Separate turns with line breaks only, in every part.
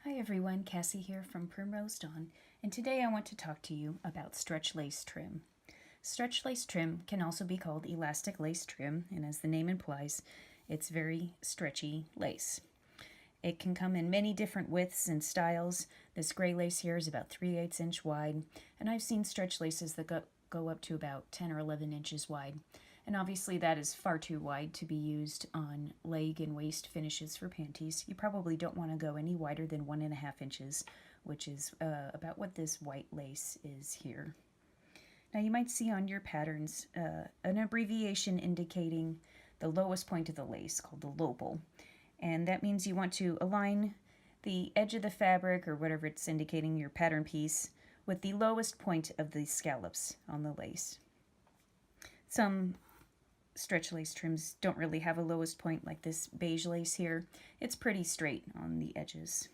Hi everyone, Cassie here from Primrose Dawn, and today I want to talk to you about stretch lace trim. Stretch lace trim can also be called elastic lace trim, and as the name implies, it's very stretchy lace. It can come in many different widths and styles. This gray lace here is about 3/8 inch wide, and I've seen stretch laces that go up to about 10 or 11 inches wide. And obviously that is far too wide to be used on leg and waist finishes for panties. You probably don't want to go any wider than 1.5 inches, which is about what this white lace is here. Now you might see on your patterns an abbreviation indicating the lowest point of the lace called the lobel. And that means you want to align the edge of the fabric, or whatever it's indicating, your pattern piece, with the lowest point of the scallops on the lace. Some stretch lace trims don't really have a lowest point, like this beige lace here. It's pretty straight on the edges.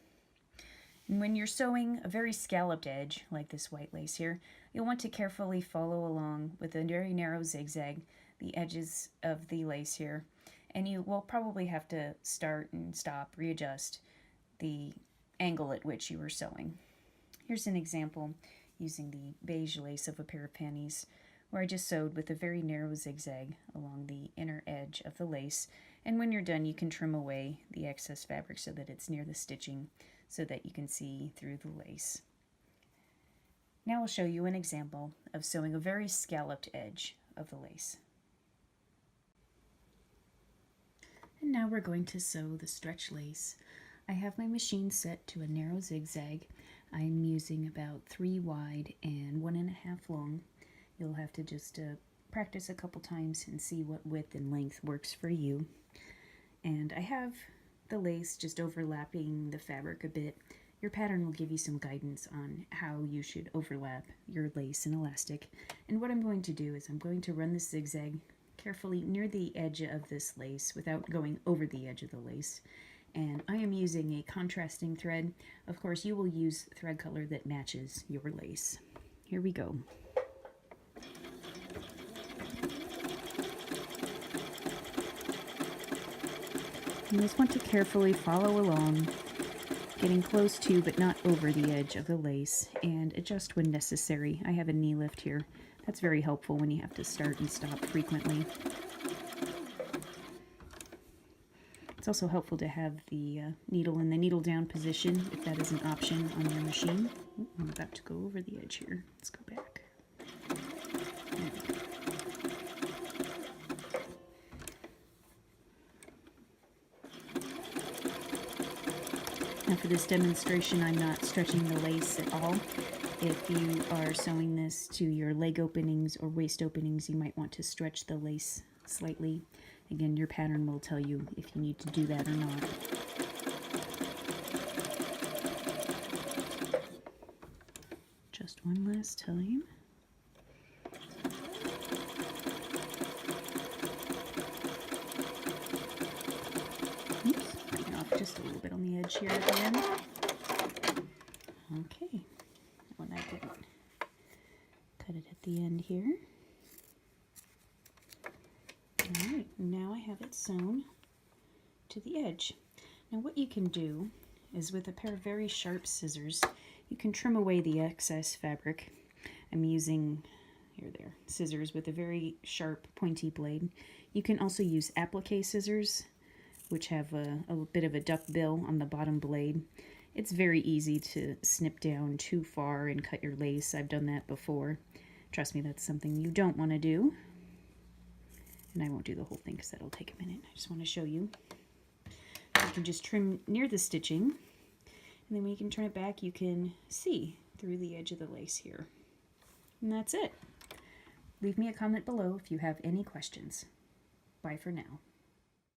And when you're sewing a very scalloped edge, like this white lace here, you'll want to carefully follow along with a very narrow zigzag the edges of the lace here, and you will probably have to start and stop, readjust the angle at which you were sewing. Here's an example using the beige lace of a pair of panties, where I just sewed with a very narrow zigzag along the inner edge of the lace, and when you're done you can trim away the excess fabric so that it's near the stitching so that you can see through the lace. Now I'll show you an example of sewing a very scalloped edge of the lace. And now we're going to sew the stretch lace. I have my machine set to a narrow zigzag. I'm using about 3 wide and 1.5 long. You'll have to just practice a couple times and see what width and length works for you. And I have the lace just overlapping the fabric a bit. Your pattern will give you some guidance on how you should overlap your lace and elastic. And what I'm going to do is I'm going to run this zigzag carefully near the edge of this lace without going over the edge of the lace. And I am using a contrasting thread. Of course, you will use thread color that matches your lace. Here we go. You just want to carefully follow along, getting close to but not over the edge of the lace, and adjust when necessary. I have a knee lift here. That's very helpful when you have to start and stop frequently. It's also helpful to have the needle in the needle down position if that is an option on your machine. Ooh, I'm about to go over the edge here. Let's go back. There we go. Now for this demonstration, I'm not stretching the lace at all. If you are sewing this to your leg openings or waist openings, you might want to stretch the lace slightly. Again, your pattern will tell you if you need to do that or not. Just one last time. Oops, cutting off just a little bit on the edge here at the end. Okay, when I didn't cut it at the end here. Alright, now I have it sewn to the edge. Now what you can do is with a pair of very sharp scissors, you can trim away the excess fabric. I'm using scissors with a very sharp pointy blade. You can also use applique scissors, which have a bit of a duck bill on the bottom blade. It's very easy to snip down too far and cut your lace. I've done that before. Trust me, that's something you don't want to do. And I won't do the whole thing because that'll take a minute. I just want to show you. You can just trim near the stitching, and then when you can turn it back, you can see through the edge of the lace here. And that's it. Leave me a comment below if you have any questions. Bye for now.